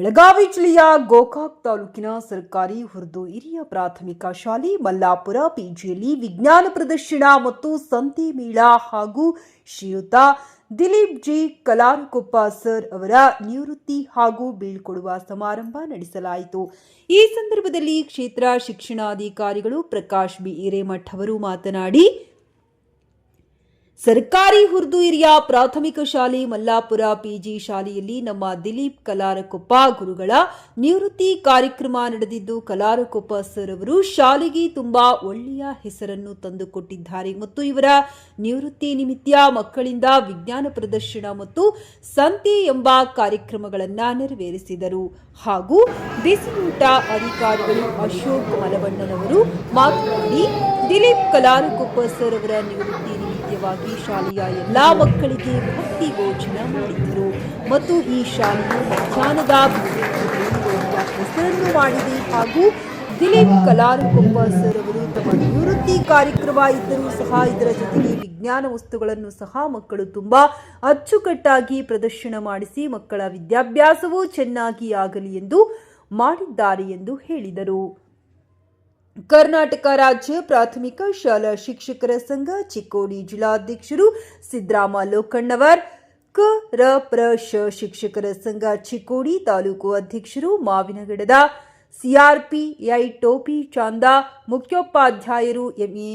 ಬೆಳಗಾವಿ ಜಿಲ್ಲೆಯ ಗೋಕಾಕ್ ತಾಲೂಕಿನ ಸರ್ಕಾರಿ ಉರ್ದು ಹಿರಿಯ ಪ್ರಾಥಮಿಕ ಶಾಲೆ ಮಲ್ಲಾಪುರ ಪಿಜಿಯಲ್ಲಿ ವಿಜ್ಞಾನ ಪ್ರದರ್ಶನ ಮತ್ತು ಸಂತೆ ಮೇಳ ಹಾಗೂ ಶ್ರೀಯುತ ದಿಲೀಪ್ ಜಿ ಕಲಾರಕೊಪ್ಪ ಸರ್ ಅವರ ನಿವೃತ್ತಿ ಹಾಗೂ ಬೀಳ್ಕೊಡುವ ಸಮಾರಂಭ ನಡೆಸಲಾಯಿತು. ಈ ಸಂದರ್ಭದಲ್ಲಿ ಕ್ಷೇತ್ರ ಶಿಕ್ಷಣಾಧಿಕಾರಿಗಳು ಪ್ರಕಾಶ್ ಬಿ ಹಿರೇಮಠ್ ಅವರು ಮಾತನಾಡಿ, ಸರ್ಕಾರಿ ಉರ್ದು ಹಿರಿಯ ಪ್ರಾಥಮಿಕ ಶಾಲೆ ಮಲ್ಲಾಪುರ ಪಿಜಿ ಶಾಲೆಯಲ್ಲಿ ನಮ್ಮ ದಿಲೀಪ್ ಕಲಾರಕೊಪ್ಪ ಗುರುಗಳ ನಿವೃತ್ತಿ ಕಾರ್ಯಕ್ರಮ ನಡೆದಿದ್ದು, ಕಲಾರಕೊಪ್ಪ ಸರ್ ಅವರು ಶಾಲೆಗೆ ತುಂಬಾ ಒಳ್ಳೆಯ ಹೆಸರನ್ನು ತಂದುಕೊಟ್ಟಿದ್ದಾರೆ ಮತ್ತು ಇವರ ನಿವೃತ್ತಿ ನಿಮಿತ್ತ ಮಕ್ಕಳಿಂದ ವಿಜ್ಞಾನ ಪ್ರದರ್ಶನ ಮತ್ತು ಸಂತೆ ಎಂಬ ಕಾರ್ಯಕ್ರಮಗಳನ್ನು ನೆರವೇರಿಸಿದರು. ಹಾಗೂ ಬಿಸಿಯೂಟ ಅಧಿಕಾರಿಗಳು ಅಶೋಕ್ ಮಲಬಣ್ಣನವರು ಮಾತನಾಡಿ, ದಿಲೀಪ್ ಕಲಾರಕೊಪ್ಪ ಸರ್ ಅವರ ನಿವೃತ್ತಿ ನಿಮಿತ್ತವಾಗಿ ಶಾಲೆಯ ಎಲ್ಲಾ ಮಕ್ಕಳಿಗೆ ಭಕ್ತಿ ಭೋಜನ ಮಾಡಿದರು ಮತ್ತು ಈ ಶಾಲೆಯು ಮಧ್ಯಾಹ್ನದ ಹೆಸರನ್ನು ಮಾಡಿದೆ. ಹಾಗೂ ದಿಲೀಪ್ ಕಲಾರಕೊಪ್ಪ ಸರ್ ಅವರು ತಮ್ಮ ನಿವೃತ್ತಿ ಕಾರ್ಯಕ್ರಮ ಇದ್ದರೂ ಸಹ ಇದರ ಜೊತೆಗೆ ವಿಜ್ಞಾನ ವಸ್ತುಗಳನ್ನು ಸಹ ಮಕ್ಕಳು ತುಂಬಾ ಅಚ್ಚುಕಟ್ಟಾಗಿ ಪ್ರದರ್ಶನ ಮಾಡಿಸಿ ಮಕ್ಕಳ ವಿದ್ಯಾಭ್ಯಾಸವೂ ಚೆನ್ನಾಗಿ ಆಗಲಿ ಎಂದು ಮಾಡಿದ್ದಾರೆ ಎಂದು ಹೇಳಿದರು. ಕರ್ನಾಟಕ ರಾಜ್ಯ ಪ್ರಾಥಮಿಕ ಶಾಲಾ ಶಿಕ್ಷಕರ ಸಂಘ ಚಿಕ್ಕೋಡಿ ಜಿಲ್ಲಾಧ್ಯಕ್ಷರು ಸಿದ್ದರಾಮ ಲೋಕಣ್ಣವರ್, ಕ.ರ.ಪ್ರ.ಶ ಶಿಕ್ಷಕರ ಸಂಘ ಚಿಕ್ಕೋಡಿ ತಾಲೂಕು ಅಧ್ಯಕ್ಷರು ಮಾವಿನಗಡದ ಸಿಆರ್ಪಿಐ ಟೋಪಿ ಚಾಂದ, ಮುಖ್ಯೋಪಾಧ್ಯಾಯರು ಎಂಎ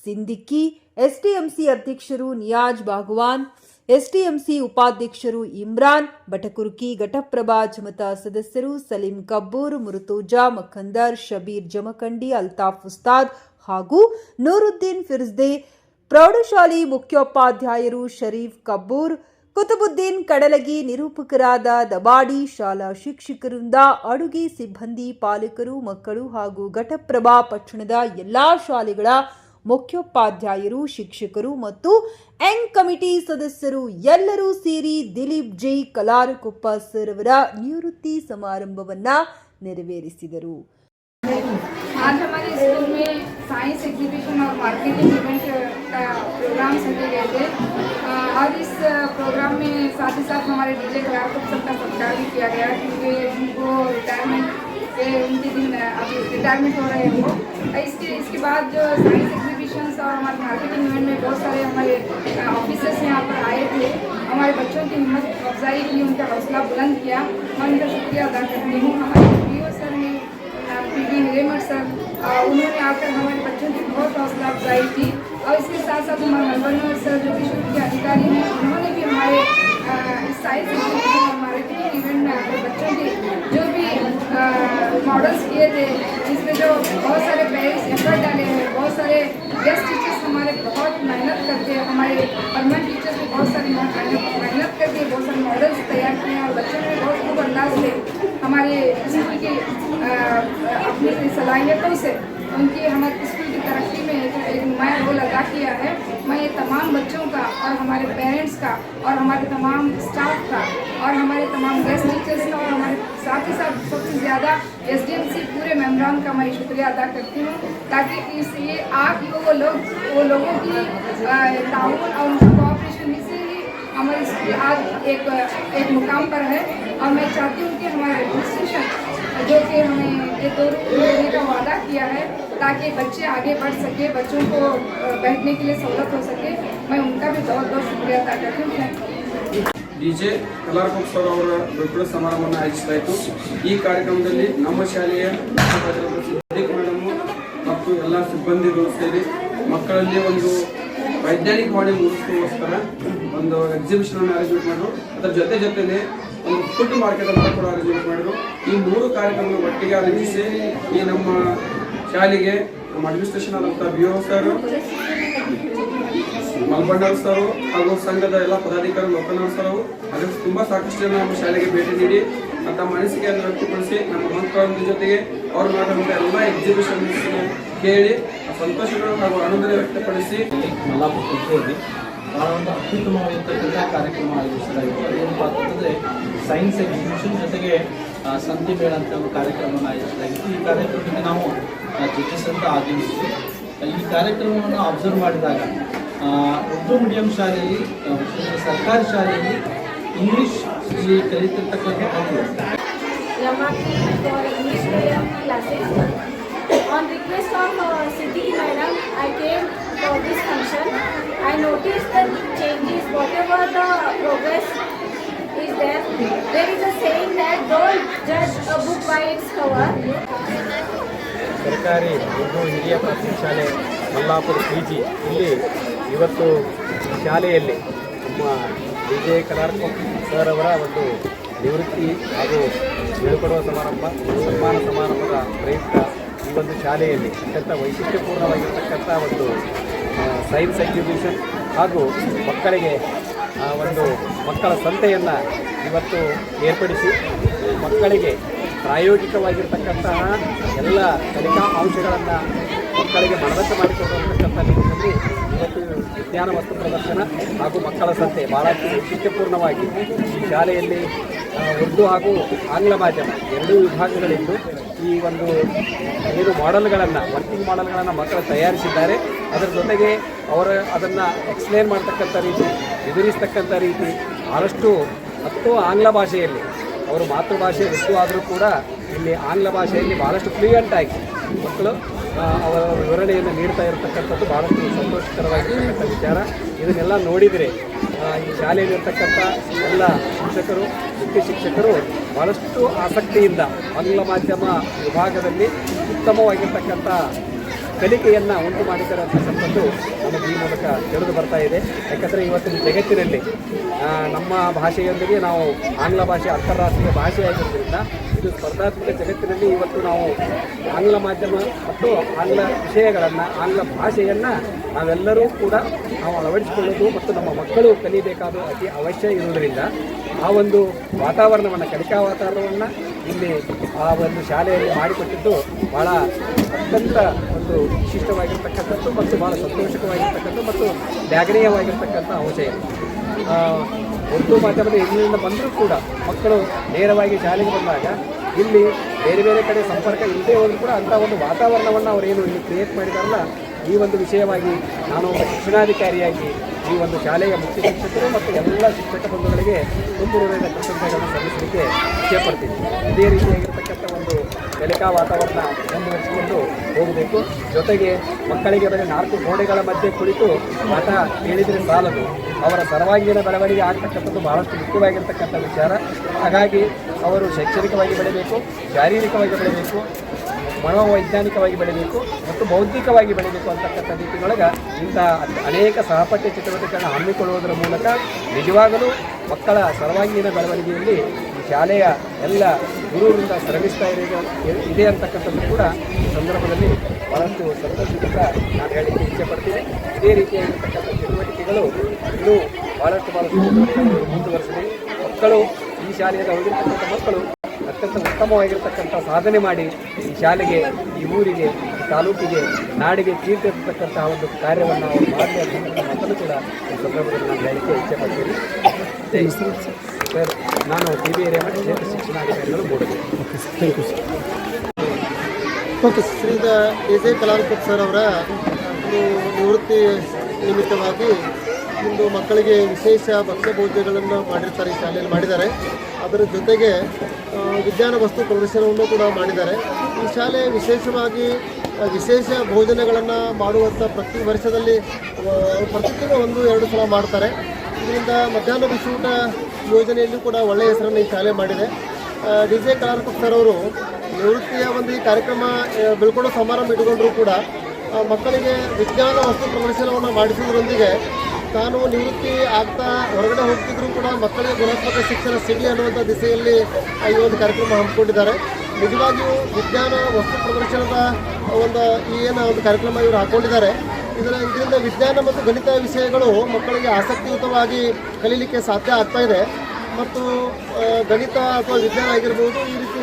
ಸಿಂದಿಕ್ಕಿ, ಎಸ್ಟಿಎಂಸಿ ಅಧ್ಯಕ್ಷರು ನಿಯಾಜ್ ಬಾಗವಾನ್, ಎಸ್ಟಿಎಂಸಿ ಉಪಾಧ್ಯಕ್ಷರು ಇಮ್ರಾನ್ ಬಟಕುರ್ಕಿ, ಘಟಪ್ರಭಾ ಜಮತಾ ಸದಸ್ಯರು ಸಲೀಂ ಕಬ್ಬೂರ್, ಮುರುತೋಜಾ ಮಖಂದರ್, ಶಬೀರ್ ಜಮಖಂಡಿ, ಅಲ್ತಾಫ್ ಉಸ್ತಾದ್ ಹಾಗೂ ನೂರುದ್ದೀನ್ ಫಿರ್ಜ್ದೆ, ಪ್ರೌಢಶಾಲೆ ಮುಖ್ಯೋಪಾಧ್ಯಾಯರು ಶರೀಫ್ ಕಬ್ಬೂರ್, ಕುತುಬುದ್ದೀನ್ ಕಡಲಗಿ, ನಿರೂಪಕರಾದ ದಬಾಡಿ, ಶಾಲಾ ಶಿಕ್ಷಕರಿಂದ ಅಡುಗೆ ಸಿಬ್ಬಂದಿ, ಪಾಲಕರು, ಮಕ್ಕಳು ಹಾಗೂ ಘಟಪ್ರಭಾ ಪಟ್ಟಣದ ಎಲ್ಲಾ ಶಾಲೆಗಳ ಮುಖ್ಯೋಪಾಧ್ಯಾಯರು, ಶಿಕ್ಷಕರು ಮತ್ತು ಯಂಗ್ ಕಮಿಟಿ ಸದಸ್ಯರು ಎಲ್ಲರೂ ಸೇರಿ ದಿಲೀಪ್ ಜಿ ಕಲಾರಕೊಪ್ಪ ಸರ್ ಅವರ ನಿವೃತ್ತಿ ಸಮಾರಂಭವನ್ನ ನೆರವೇರಿಸಿದರು. आज हमारे स्कूल में साइंस एग्जीबिशन और मार्केटिंग इवेंट का प्रोग्राम सजे गए थे और इस प्रोग्राम में साथ ही साथ हमारे डीजे कलारकोप सर का सत्कार भी किया गया क्योंकि उनको रिटायरमेंट के उनके दिन अभी रिटायरमेंट हो रहे हैं वो। इसके बाद जो साइंस एग्जीबिशंस और हमारे मार्केटिंग इवेंट में बहुत सारे हमारे ऑफिसर्स यहाँ पर आए थे, हमारे बच्चों की हिम्मत अफजाई की, उनका हौसला बुलंद किया। मैं उनका शुक्रिया अदा करती हूँ। हमारे पीओ सर ने पीडी हिरेमठ सर उन्होंने आकर हमारे बच्चों की बहुत हौसला अफजाई की और इसके साथ साथ हमारे मलबन्नर सर जो विश्व के अधिकारी हैं उन्होंने भी हमारे इस साइंस एग्जीबिशन और मार्केटिंग इवेंट में आकर बच्चों के जो भी मॉडल्स किए थे जिसमें जो बहुत सारे पेरेंट्स एफर्ट डाले हैं, बहुत सारे गेस्ट टीचर्स हमारे बहुत मेहनत करके, हमारे परमानेंट टीचर्स भी बहुत सारी मेहनत करके बहुत सारे मॉडल्स तैयार किए हैं और बच्चों ने बहुत खूब अंदाज से हमारे स्कूल की अपनी सलाहियतों से उनकी हमारे स्कूल की तरक्की में एक नुमाया रोल अदा किया है। मैं ये तमाम बच्चों का और हमारे पेरेंट्स का और हमारे तमाम स्टाफ का और हमारे तमाम गेस्ट टीचर्स का और हमारे साथ ही साथ सबसे ज़्यादा एसडीएमसी पूरे मेम्बरान का मैं शुक्रिया अदा करती हूँ ताकि इसलिए आज वो लोगों की ताउन और उनका कोऑपरेशन से ही हमारी स्कूल आज एक मुकाम पर है। और मैं चाहती हूँ कि हमारा एडमिनिस्ट्रेशन जो कि हमें ये 2 रूम देने का वादा किया है ताकि बच्चे आगे बढ़ सके, बच्चों को बैठने के लिए सहूलत हो सके, मैं उनका भी बहुत बहुत शुक्रिया अदा करती हूँ। ಡಿಜೆ ಕಲಾರಕೊಪ್ಪ ಸರ್ ಅವರ ಬಿಡುಗಡೆ ಸಮಾರಂಭವನ್ನು ಆಯೋಜಿಸಲಾಯಿತು. ಈ ಕಾರ್ಯಕ್ರಮದಲ್ಲಿ ನಮ್ಮ ಶಾಲೆಯ ಮೇಡಮ್ ಮತ್ತು ಎಲ್ಲ ಸಿಬ್ಬಂದಿಗಳು ಸೇರಿ ಮಕ್ಕಳಲ್ಲಿ ಒಂದು ವೈಜ್ಞಾನಿಕವಾಗಿ ಮೂಡಿಸುವಗೋಸ್ಕರ ಒಂದು ಎಕ್ಸಿಬಿಷನ್ ಅನ್ನು ಅರೇಂಜ್ಮೆಂಟ್ ಮಾಡಿದ್ರು. ಅದರ ಜೊತೆಯಲ್ಲಿ ಒಂದು ಫುಡ್ ಮಾರ್ಕೆಟ್ ಅಂತ ಕೂಡ ಅರೇಂಜ್ಮೆಂಟ್ ಮಾಡಿದ್ರು. ಈ 3 ಕಾರ್ಯಕ್ರಮಗಳು ಒಟ್ಟಿಗೆ ಆಯೋಜಿಸಿ ಈ ನಮ್ಮ ಶಾಲೆಗೆ ನಮ್ಮ ಅಡ್ಮಿನಿಸ್ಟ್ರೇಷನ್ ಆದಂಥ ಬಿಒ ಸರ್, ಮಲ್ಬಣ್ಣರ್ ಸರ್ ಹಾಗೂ ಸಂಘದ ಎಲ್ಲ ಪದಾಧಿಕಾರಿ ಲೋಕನಾಥ್ ಸರ್ ಅದಕ್ಕೆ ತುಂಬ ಸಾಕಷ್ಟು ಜನ ನಮ್ಮ ಶಾಲೆಗೆ ಭೇಟಿ ನೀಡಿ ತಮ್ಮ ಅನಿಸಿಕೆಯನ್ನು ವ್ಯಕ್ತಪಡಿಸಿ ನಮ್ಮ ಮಕ್ಕಳ ಜೊತೆಗೆ ಅವ್ರು ಮಾಡುವಂಥ ಎಲ್ಲ ಎಕ್ಸಿಬಿಷನ್ ಕೇಳಿ ಸಂತೋಷಗಳು ಹಾಗೂ ಆನಂದ ವ್ಯಕ್ತಪಡಿಸಿ ಮಲ್ಲಾಪುರದಲ್ಲಿ ಭಾಳ ಒಂದು ಅತ್ಯುತ್ತಮವಾಗಿರ್ತಕ್ಕಂಥ ಕಾರ್ಯಕ್ರಮ ಆಯೋಜಿಸಲಾಯಿತು. ಅದೇನಪ್ಪ ಅಂತಂದರೆ ಸೈನ್ಸ್ ಎಕ್ಸಿಬಿಷನ್ ಜೊತೆಗೆ ಸಂತೆ ಮೇಳ ಅಂತ ಒಂದು ಕಾರ್ಯಕ್ರಮವನ್ನು ಆಯೋಜಿಸಲಾಗಿತ್ತು. ಈ ಕಾರ್ಯಕ್ರಮಕ್ಕೆ ನಾವು ಜಡ್ಜಸ್ ಅಂತ ಆಗಮಿಸಿದ್ವಿ. ಈ ಕಾರ್ಯಕ್ರಮವನ್ನು ಅಬ್ಸರ್ವ್ ಮಾಡಿದಾಗ ಉರ್ದು ಮೀಡಿಯಂ ಶಾಲೆಯಲ್ಲಿ, ಸರ್ಕಾರಿ ಶಾಲೆಯಲ್ಲಿ English ಕಲಿತಿರ್ತಕ್ಕಂಥ Yamaki for English medium classes. On request of Siddhi madam, I came for this function. I noticed the changes, whatever the progress is there. There is a saying that don't judge a book by its cover. ಸರ್ಕಾರಿ ಉರ್ದು ಹಿರಿಯ ಪ್ರಾಥಮಿಕ ಶಾಲೆ Mallapura PG ಇಲ್ಲಿ ಇವತ್ತು ಶಾಲೆಯಲ್ಲಿ ನಮ್ಮ DJ ಕಲಾರ್ಕೊಪ್ಪ sir ಅವರ ಒಂದು ನಿವೃತ್ತಿ ಹಾಗೂ ಬೀಳ್ಕೊಡುವ ಸನ್ಮಾನ ಸಮಾರಂಭದ ಪ್ರಯುಕ್ತ ಈ ಒಂದು ಶಾಲೆಯಲ್ಲಿ ಅತ್ಯಂತ ವೈಶಿಷ್ಟ್ಯಪೂರ್ಣವಾಗಿರ್ತಕ್ಕಂಥ ಒಂದು ಸೈನ್ಸ್ ಎಕ್ಸಿಬಿಷನ್ ಹಾಗೂ ಮಕ್ಕಳಿಗೆ ಒಂದು ಮಕ್ಕಳ ಸಂತೆಯನ್ನು ಇವತ್ತು ಏರ್ಪಡಿಸಿ ಮಕ್ಕಳಿಗೆ ಪ್ರಾಯೋಗಿಕವಾಗಿರ್ತಕ್ಕಂತಹ ಎಲ್ಲ ಕಲಿಕಾ ಅಂಶಗಳನ್ನು ಮಕ್ಕಳಿಗೆ ಮನದಟ್ಟು ಮಾಡಿಕೊಡುವಂತಕ್ಕಂಥ ನಿಟ್ಟಿನಲ್ಲಿ ಇವತ್ತು ವಿಜ್ಞಾನ ವಸ್ತು ಪ್ರದರ್ಶನ ಹಾಗೂ ಮಕ್ಕಳ ಸಂತೆ ಭಾಳ ವೈಶಿಷ್ಟ್ಯಪೂರ್ಣವಾಗಿ ಈ ಶಾಲೆಯಲ್ಲಿ ಉರ್ದು ಹಾಗೂ ಆಂಗ್ಲ ಮಾಧ್ಯಮ ಎರಡೂ ವಿಭಾಗಗಳಿದ್ದು ಈ ಒಂದು ಏನು ಮಾಡೆಲ್ಗಳನ್ನು ವರ್ಕಿಂಗ್ ಮಾಡೆಲ್ಗಳನ್ನು ಮಕ್ಕಳು ತಯಾರಿಸಿದ್ದಾರೆ. ಅದರ ಜೊತೆಗೆ ಅವರು ಅದನ್ನು ಎಕ್ಸ್ಪ್ಲೇನ್ ಮಾಡ್ತಕ್ಕಂಥ ರೀತಿ, ವಿವರಿಸ್ತಕ್ಕಂಥ ರೀತಿ ಭಾಳಷ್ಟು ಮತ್ತು ಆಂಗ್ಲ ಭಾಷೆಯಲ್ಲಿ ಅವರು ಮಾತೃಭಾಷೆ ಉರ್ದು ಆದರೂ ಕೂಡ ಇಲ್ಲಿ ಆಂಗ್ಲ ಭಾಷೆಯಲ್ಲಿ ಭಾಳಷ್ಟು ಫ್ಲೂಯೆಂಟಾಗಿ ಮಕ್ಕಳು ಅವರ ವಿವರಣೆಯನ್ನು ನೀಡ್ತಾ ಇರತಕ್ಕಂಥದ್ದು ಭಾಳಷ್ಟು ಸಂತೋಷಕರವಾಗಿರ್ತಕ್ಕಂಥ ವಿಚಾರ. ಇದನ್ನೆಲ್ಲ ನೋಡಿದರೆ ಈ ಶಾಲೆಯಲ್ಲಿರ್ತಕ್ಕಂಥ ಎಲ್ಲ ಶಿಕ್ಷಕರು, ಮುಖ್ಯ ಶಿಕ್ಷಕರು ಭಾಳಷ್ಟು ಆಸಕ್ತಿಯಿಂದ ಆಂಗ್ಲ ಮಾಧ್ಯಮ ವಿಭಾಗದಲ್ಲಿ ಉತ್ತಮವಾಗಿರ್ತಕ್ಕಂಥ ಕಲಿಕೆಯನ್ನು ಉಂಟು ಮಾಡಿದ್ದಾರೆ ಅಂತಕ್ಕಂಥದ್ದು ನಮಗೆ ಈ ಮೂಲಕ ತಿಳಿದು ಬರ್ತಾ ಇದೆ. ಯಾಕಂದರೆ ಇವತ್ತಿನ ಜಗತ್ತಿನಲ್ಲಿ ನಮ್ಮ ಭಾಷೆಯೊಂದಿಗೆ ನಾವು ಆಂಗ್ಲ ಭಾಷೆ ಅಂತಾರಾಷ್ಟ್ರೀಯ ಭಾಷೆಯಾಗಿರೋದ್ರಿಂದ ಇದು ಸ್ಪರ್ಧಾತ್ಮಕ ಜಗತ್ತಿನಲ್ಲಿ ಇವತ್ತು ನಾವು ಆಂಗ್ಲ ಮಾಧ್ಯಮ ಮತ್ತು ಆಂಗ್ಲ ವಿಷಯಗಳನ್ನು, ಆಂಗ್ಲ ಭಾಷೆಯನ್ನು ನಾವೆಲ್ಲರೂ ಕೂಡ ನಾವು ಅಳವಡಿಸಿಕೊಳ್ಳೋದು ಮತ್ತು ನಮ್ಮ ಮಕ್ಕಳು ಕಲಿಬೇಕಾದ ಅತಿ ಅವಶ್ಯ ಇರುವುದರಿಂದ ಆ ಒಂದು ವಾತಾವರಣವನ್ನು, ಕಲಿಕಾ ವಾತಾವರಣವನ್ನು ಇಲ್ಲಿ ಆ ಒಂದು ಶಾಲೆಯಲ್ಲಿ ಮಾಡಿಕೊಟ್ಟಿದ್ದು ಭಾಳ ಅತ್ಯಂತ ಒಂದು ವಿಶಿಷ್ಟವಾಗಿರ್ತಕ್ಕಂಥದ್ದು ಮತ್ತು ಭಾಳ ಸಂತೋಷಕವಾಗಿರ್ತಕ್ಕಂಥ ಮತ್ತು ಶ್ಲಾಘನೀಯವಾಗಿರ್ತಕ್ಕಂಥ ಅಂಶ ಇದೆ. ಉರ್ದು ಮಾಧ್ಯಮದ ಇಂಗ್ಲಿಂದ ಬಂದರೂ ಕೂಡ ಮಕ್ಕಳು ನೇರವಾಗಿ ಶಾಲೆಗೆ ಬಂದಾಗ ಇಲ್ಲಿ ಬೇರೆ ಬೇರೆ ಕಡೆ ಸಂಪರ್ಕ ಇಲ್ಲದೆ ಹೋದರೂ ಕೂಡ ಅಂಥ ಒಂದು ವಾತಾವರಣವನ್ನು ಅವರೇನು ಇಲ್ಲಿ ಕ್ರಿಯೇಟ್ ಮಾಡಿದಾರಲ್ಲ, ಈ ಒಂದು ವಿಷಯವಾಗಿ ನಾನು ಶಿಕ್ಷಣಾಧಿಕಾರಿಯಾಗಿ ಈ ಒಂದು ಶಾಲೆಯ ಮುಖ್ಯ ಶಿಕ್ಷಕರು ಮತ್ತು ಎಲ್ಲ ಶಿಕ್ಷಕ ಬಂಧುಗಳಿಗೆ ತುಂಬ ಹೃದಯದ ಕೃತಜ್ಞತೆಗಳನ್ನು ಸಲ್ಲಿಸಲಿಕ್ಕೆ ಇಚ್ಛೆಪಡ್ತೀನಿ. ಇದೇ ರೀತಿಯಾಗಿರ್ತಕ್ಕಂಥ ಒಂದು ಕಲಿಕಾ ವಾತಾವರಣ ಮುಂದುವರಿಸಿಕೊಂಡು ಹೋಗಬೇಕು. ಜೊತೆಗೆ ಮಕ್ಕಳಿಗೆ ಬರೀ 4 ಗೋಡೆಗಳ ಮಧ್ಯೆ ಕುಳಿತು ಪಾಠ ಹೇಳಿದರೆ ಸಾಲದು, ಅವರ ಸರ್ವಾಂಗೀಣ ಬೆಳವಣಿಗೆ ಆಗ್ತಕ್ಕಂಥದ್ದು ಬಹಳಷ್ಟು ಮುಖ್ಯವಾಗಿರ್ತಕ್ಕಂಥ ವಿಚಾರ. ಹಾಗಾಗಿ ಅವರು ಶೈಕ್ಷಣಿಕವಾಗಿ ಬೆಳೆಯಬೇಕು, ಶಾರೀರಿಕವಾಗಿ ಬೆಳೆಯಬೇಕು, ಮನೋವೈಜ್ಞಾನಿಕವಾಗಿ ಬೆಳೆಯಬೇಕು ಮತ್ತು ಬೌದ್ಧಿಕವಾಗಿ ಬೆಳೆಯಬೇಕು ಅಂತಕ್ಕಂಥ ರೀತಿಯೊಳಗೆ ಇಂಥ ಅನೇಕ ಸಹಪಠ್ಯ ಚಟುವಟಿಕೆಗಳನ್ನು ಹಮ್ಮಿಕೊಳ್ಳುವುದರ ಮೂಲಕ ನಿಜವಾಗಲೂ ಮಕ್ಕಳ ಸರ್ವಾಂಗೀಣ ಬೆಳವಣಿಗೆಯಲ್ಲಿ ಈ ಶಾಲೆಯ ಎಲ್ಲ ಗುರುವಿನಿಂದ ಶ್ರಮಿಸ್ತಾ ಇದೆ ಅಂತಕ್ಕಂಥದ್ದು ಕೂಡ ಈ ಸಂದರ್ಭದಲ್ಲಿ ಭಾಳಷ್ಟು ಸಂತೋಷದಿಂದ ನಾನು ಹೇಳಲಿಕ್ಕೆ ಇಚ್ಛೆಪಡ್ತೀನಿ. ಇದೇ ರೀತಿಯಾಗಿರ್ತಕ್ಕಂಥ ಚಟುವಟಿಕೆಗಳು ಇನ್ನೂ ಭಾಳಷ್ಟು ಚಟುವಟಿಕೆಗಳು ಮುಂದುವರಿಸಿದೆ. ಮಕ್ಕಳು ಈ ಶಾಲೆಯಲ್ಲಿ ಹೋಗಿರ್ತಕ್ಕಂಥ ಮಕ್ಕಳು ಅತ್ಯಂತ ಉತ್ತಮವಾಗಿರ್ತಕ್ಕಂಥ ಸಾಧನೆ ಮಾಡಿ ಈ ಶಾಲೆಗೆ, ಈ ಊರಿಗೆ, ಈ ತಾಲೂಕಿಗೆ, ನಾಡಿಗೆ ಕೀರ್ತಿ ಇರ್ತಕ್ಕಂತಹ ಒಂದು ಕಾರ್ಯವನ್ನು ಅವರು ಮಾಡಲಿ ಅಂತಕ್ಕಂಥ ಮಾತನ್ನು ಕೂಡ ಈ ಸಂದರ್ಭದಲ್ಲಿ ನಾನು ಹೇಳಲಿಕ್ಕೆ ಇಚ್ಛೆಪಡ್ತೀನಿ. ಸರ್, ನಾನು TB ಏರಿಯಾ ಕ್ಷೇತ್ರ ಶಿಕ್ಷಣಾಧಿಕಾರಿಗಳು ಮೂಡಿದೆ. Thank you sir. ಓಕೆ, ಶ್ರೀದ AJ ಕಲಾರ್ಕೊಪ್ಪ ಸರ್ ಅವರ ಒಂದು ನಿವೃತ್ತಿ ನಿಮಿತ್ತವಾಗಿ ಇಂದು ಮಕ್ಕಳಿಗೆ ವಿಶೇಷ ಭಕ್ಷ್ಯ ಭೋಜ್ಯಗಳನ್ನು ಮಾಡಿರ್ತಾರೆ, ಈ ಶಾಲೆಯಲ್ಲಿ ಮಾಡಿದ್ದಾರೆ. ಅದರ ಜೊತೆಗೆ ವಿಜ್ಞಾನ ವಸ್ತು ಪ್ರದರ್ಶನವನ್ನು ಕೂಡ ಮಾಡಿದ್ದಾರೆ. ಈ ಶಾಲೆ ವಿಶೇಷವಾಗಿ ವಿಶೇಷ ಭೋಜನಗಳನ್ನು ಮಾಡುವಂಥ ಪ್ರತಿ ವರ್ಷದಲ್ಲಿ ಪ್ರತಿ ತಿಂಗಳು 1-2 ಸಲ ಮಾಡ್ತಾರೆ. ಇದರಿಂದ ಮಧ್ಯಾಹ್ನ ಬಿಸಿಯೂಟ ಯೋಜನೆಯಲ್ಲೂ ಕೂಡ ಒಳ್ಳೆಯ ಹೆಸರನ್ನು ಈ ಶಾಲೆ ಮಾಡಿದೆ. DJ ಕಲಾರ್ಕೊಪ್ಪ ಸರ್ ಅವರು ನಿವೃತ್ತಿಯ ಒಂದು ಈ ಕಾರ್ಯಕ್ರಮ ಬೀಳ್ಕೊಡೋ ಸಮಾರಂಭ ಇಟ್ಕೊಂಡ್ರೂ ಕೂಡ ಮಕ್ಕಳಿಗೆ ವಿಜ್ಞಾನ ವಸ್ತು ಪ್ರದರ್ಶನವನ್ನು ಮಾಡಿಸೋದ್ರೊಂದಿಗೆ ತಾನು ನಿವೃತ್ತಿ ಆಗ್ತಾ ಹೊರಗಡೆ ಹೋಗ್ತಿದ್ರು ಕೂಡ ಮಕ್ಕಳಿಗೆ ಗುಣಾತ್ಮಕ ಶಿಕ್ಷಣ ಸಿಗಲಿ ಅನ್ನುವಂಥ ದಿಸೆಯಲ್ಲಿ ಈ ಒಂದು ಕಾರ್ಯಕ್ರಮ ಹಮ್ಮಿಕೊಂಡಿದ್ದಾರೆ. ನಿಜವಾಗಿಯೂ ವಿಜ್ಞಾನ ವಸ್ತು ಪ್ರದರ್ಶನದ ಒಂದು ಏನು ಒಂದು ಕಾರ್ಯಕ್ರಮ ಇವರು ಹಾಕ್ಕೊಂಡಿದ್ದಾರೆ. ಇದರಿಂದ ವಿಜ್ಞಾನ ಮತ್ತು ಗಣಿತ ವಿಷಯಗಳು ಮಕ್ಕಳಿಗೆ ಆಸಕ್ತಿಯುತವಾಗಿ ಕಲೀಲಿಕ್ಕೆ ಸಾಧ್ಯ ಆಗ್ತಾ ಇದೆ. ಮತ್ತು ಗಣಿತ ಅಥವಾ ವಿಜ್ಞಾನ ಆಗಿರ್ಬೋದು, ಈ ರೀತಿ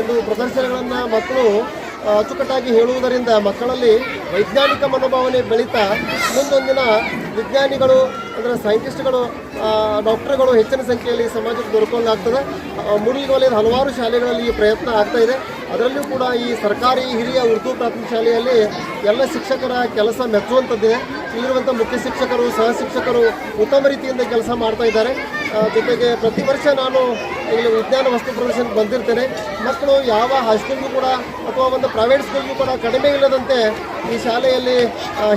ಒಂದು ಪ್ರದರ್ಶನಗಳನ್ನು ಮಕ್ಕಳು ಅಚ್ಚುಕಟ್ಟಾಗಿ ಹೇಳುವುದರಿಂದ ಮಕ್ಕಳಲ್ಲಿ ವೈಜ್ಞಾನಿಕ ಮನೋಭಾವನೆ ಬೆಳೀತಾ ಮುಂದೊಂದಿನ ವಿಜ್ಞಾನಿಗಳು ಅಂದರೆ ಸೈಂಟಿಸ್ಟ್ಗಳು, ಡಾಕ್ಟರ್ಗಳು ಹೆಚ್ಚಿನ ಸಂಖ್ಯೆಯಲ್ಲಿ ಸಮಾಜಕ್ಕೆ ದೊರಕುವಂಗಾಗ್ತದೆ. ಮೂಡಲ್ಗಿ ವಲಯದ ಹಲವಾರು ಶಾಲೆಗಳಲ್ಲಿ ಈ ಪ್ರಯತ್ನ ಆಗ್ತಾ ಇದೆ. ಅದರಲ್ಲಿಯೂ ಕೂಡ ಈ ಸರ್ಕಾರಿ ಹಿರಿಯ ಉರ್ದು ಪ್ರಾಥಮಿಕ ಶಾಲೆಯಲ್ಲಿ ಎಲ್ಲ ಶಿಕ್ಷಕರ ಕೆಲಸ ಮೆಚ್ಚುವಂಥದ್ದಿದೆ. ಇಲ್ಲಿರುವಂಥ ಮುಖ್ಯ ಶಿಕ್ಷಕರು, ಸಹ ಶಿಕ್ಷಕರು ಉತ್ತಮ ರೀತಿಯಿಂದ ಕೆಲಸ ಮಾಡ್ತಾ ಇದ್ದಾರೆ. ಜೊತೆಗೆ ಪ್ರತಿ ವರ್ಷ ನಾನು ಇಲ್ಲಿ ವಿಜ್ಞಾನ ವಸ್ತು ಪ್ರದರ್ಶನಕ್ಕೆ ಬಂದಿರ್ತೇನೆ. ಮಕ್ಕಳು ಯಾವ ಹೈಸ್ಕೂಲ್ಗೂ ಕೂಡ ಅಥವಾ ಒಂದು ಪ್ರೈವೇಟ್ ಸ್ಕೂಲ್ಗೂ ಕೂಡ ಕಡಿಮೆ ಇಲ್ಲದಂತೆ ಈ ಶಾಲೆಯಲ್ಲಿ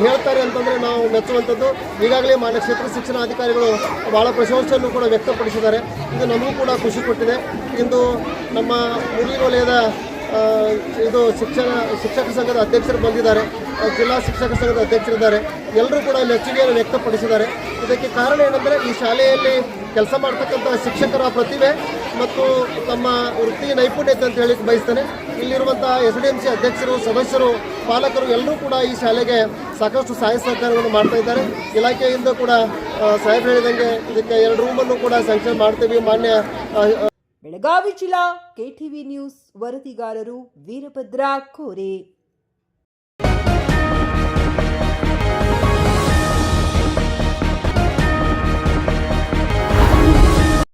ಹೇಳ್ತಾರೆ ಅಂತಂದರೆ ನಾವು ಮೆಚ್ಚುವಂಥದ್ದು. ಈಗಾಗಲೇ ಮಾನ್ಯ ಕ್ಷೇತ್ರ ಶಿಕ್ಷಣಾಧಿಕಾರಿಗಳು ಭಾಳ ಪ್ರಶಂಸೆಯನ್ನು ಕೂಡ ವ್ಯಕ್ತಪಡಿಸಿದ್ದಾರೆ. ಇದು ನಮಗೂ ಕೂಡ ಖುಷಿ ಕೊಟ್ಟಿದೆ. ಇಂದು ನಮ್ಮ ಮುರಳಿ ವಲಯದ ಇದು ಶಿಕ್ಷಕ ಸಂಘದ ಅಧ್ಯಕ್ಷರು ಬಂದಿದ್ದಾರೆ, ಜಿಲ್ಲಾ ಶಿಕ್ಷಕ ಸಂಘದ ಅಧ್ಯಕ್ಷರಿದ್ದಾರೆ. ಎಲ್ಲರೂ ಕೂಡ ಮೆಚ್ಚುಗೆಯನ್ನು ವ್ಯಕ್ತಪಡಿಸಿದ್ದಾರೆ. ಇದಕ್ಕೆ ಕಾರಣ ಏನಂದರೆ ಈ ಶಾಲೆಯಲ್ಲಿ ಕೆಲಸ ಮಾಡ್ತಕ್ಕಂಥ ಶಿಕ್ಷಕರ ಪ್ರತಿಭೆ ಮತ್ತು ತಮ್ಮ ವೃತ್ತಿ ನೈಪುಣ್ಯತೆ ಅಂತ ಹೇಳಿ ಬಯಸ್ತೇನೆ. ಇಲ್ಲಿರುವಂಥ SDMC ಅಧ್ಯಕ್ಷರು, ಸದಸ್ಯರು, ಪಾಲಕರು ಎಲ್ಲರೂ ಕೂಡ ಈ ಶಾಲೆಗೆ ಸಾಕಷ್ಟು ಸಹಾಯ ಸಹಕಾರವನ್ನು ಮಾಡ್ತಾ ಇದ್ದಾರೆ. ಇಲಾಖೆಯಿಂದ ಕೂಡ ಸಾಹೇಬ್ ಹೇಳಿದಂಗೆ ಇದಕ್ಕೆ 2 ರೂಮನ್ನು ಕೂಡ ಸ್ಯಾಂಕ್ಷನ್ ಮಾಡ್ತೀವಿ. ಮಾನ್ಯ ಬೆಳಗಾವಿ ಜಿಲ್ಲಾ KTV ನ್ಯೂಸ್ ವರದಿಗಾರರು ವೀರಭದ್ರ ಕೋರೆ.